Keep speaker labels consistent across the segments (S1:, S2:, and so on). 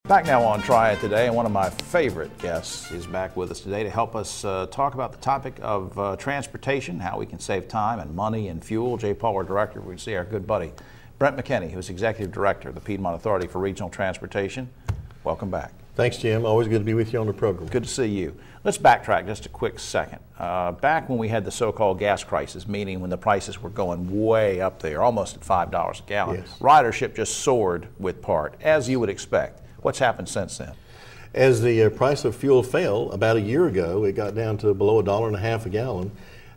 S1: Back now on Triad today, and one of my favorite guests is back with us today to help us talk about the topic of transportation, how we can save time and money and fuel. Jay Paul, our director, we can see our good buddy, Brent McKinney, who's Executive Director of the Piedmont Authority for Regional Transportation. Welcome back.
S2: Thanks, Jim. Always good to be with you on the program.
S1: Good to see you. Let's backtrack just a quick second. Back when we had the so-called gas crisis, meaning when the prices were going way up there, almost at $5 a gallon,
S2: yes,
S1: ridership just soared with part, as you would expect. What's happened since then?
S2: As the price of fuel fell about a year ago, it got down to below $1.50 a gallon.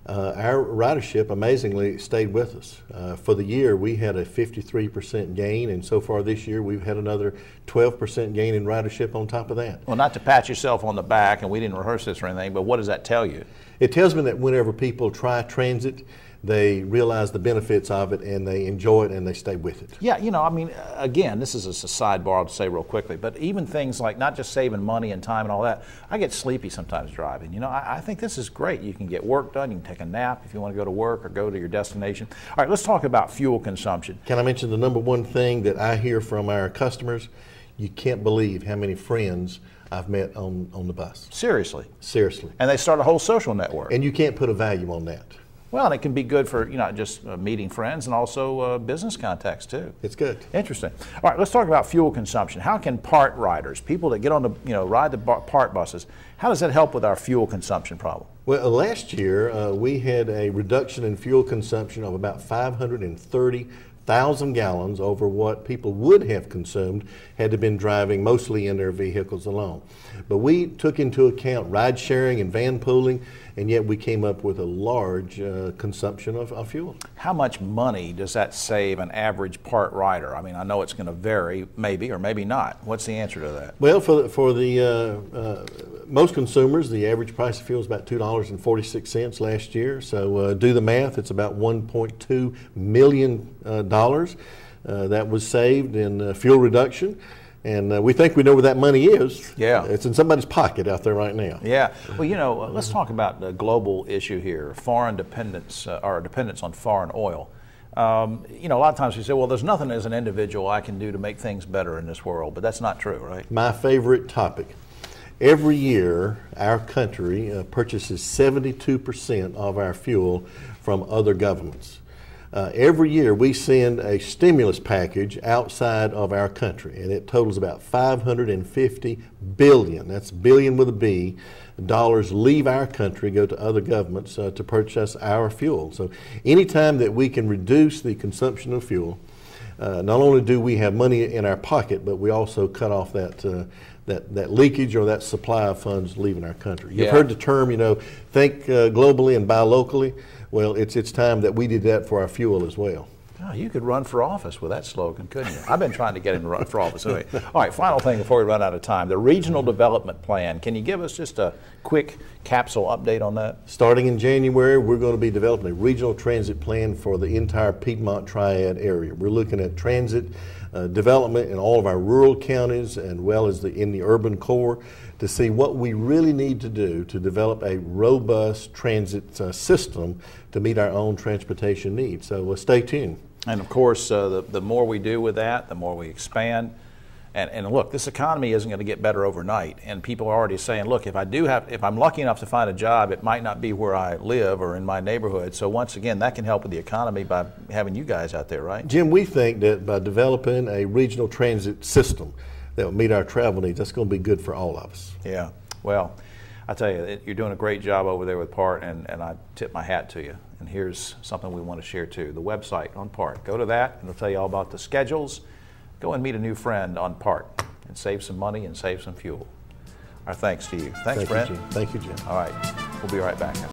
S2: Our ridership amazingly stayed with us. For the year, we had a 53% gain, and so far this year, we've had another 12% gain in ridership on top of that.
S1: Well, not to pat yourself on the back, and we didn't rehearse this or anything, but what does that tell you?
S2: It tells me that whenever people try transit, they realize the benefits of it and they enjoy it and they stay with it.
S1: Yeah, you know, I mean, again, this is a sidebar to say real quickly, but even things like not just saving money and time and all that, I get sleepy sometimes driving. You know, I think this is great. You can get work done, you can take a nap if you want to go to work or go to your destination. All right, let's talk about fuel consumption.
S2: Can I mention the number one thing that I hear from our customers? You can't believe how many friends I've met on the bus.
S1: Seriously?
S2: Seriously.
S1: And they start a whole social network.
S2: And you can't put a value on that.
S1: Well, and it can be good for, you know, just meeting friends and also business contacts too.
S2: It's good.
S1: Interesting. All right, let's talk about fuel consumption. How can part riders, people that get on the, you know, ride the part buses, how does that help with our fuel consumption problem?
S2: Well, last year we had a reduction in fuel consumption of about 530,000 gallons over what people would have consumed had they been driving mostly in their vehicles alone. But we took into account ride sharing and van pooling, and yet we came up with a large consumption of fuel.
S1: How much money does that save an average part rider? I mean, I know it's going to vary, maybe or maybe not. What's the answer to that?
S2: Well, for the most consumers, the average price of fuel is about $2.46 last year. So do the math, it's about $1.2 million that was saved in fuel reduction. And we think we know where that money is.
S1: Yeah.
S2: It's in somebody's pocket out there right now.
S1: Yeah. Well, you know, let's talk about the global issue here, foreign dependence, or dependence on foreign oil. You know, a lot of times we say, well, there's nothing as an individual I can do to make things better in this world, but that's not true, right?
S2: My favorite topic. Every year, our country purchases 72% of our fuel from other governments. Every year we send a stimulus package outside of our country, and it totals about $550 billion, that's billion with a B, dollars leave our country, go to other governments to purchase our fuel. So anytime that we can reduce the consumption of fuel, not only do we have money in our pocket, but we also cut off that leakage or that supply of funds leaving our country. You've heard the term, you know, think globally and buy locally. Well, it's time that we did that for our fuel as well.
S1: Oh, you could run for office with that slogan, couldn't you? I've been trying to get him to run for office anyway. All right, final thing before we run out of time, the regional development plan. Can you give us just a quick capsule update on that?
S2: Starting in January, we're going to be developing a regional transit plan for the entire Piedmont Triad area. We're looking at transit development in all of our rural counties and well as in the urban core to see what we really need to do to develop a robust transit system to meet our own transportation needs. So stay tuned.
S1: And of course, the more we do with that, the more we expand. And look, this economy isn't going to get better overnight. And people are already saying, look, if I'm lucky enough to find a job, it might not be where I live or in my neighborhood. So once again, that can help with the economy by having you guys out there, right?
S2: Jim, we think that by developing a regional transit system that will meet our travel needs, that's going to be good for all of us.
S1: Yeah. Well, I tell you, you're doing a great job over there with PART, and I tip my hat to you. And here's something we want to share too, the website on PART. Go to that, and it'll tell you all about the schedules. Go and meet a new friend on PART and save some money and save some fuel. Our thanks to you. Thanks, Brent.
S2: Thank you, Jim.
S1: All right. We'll be right back now.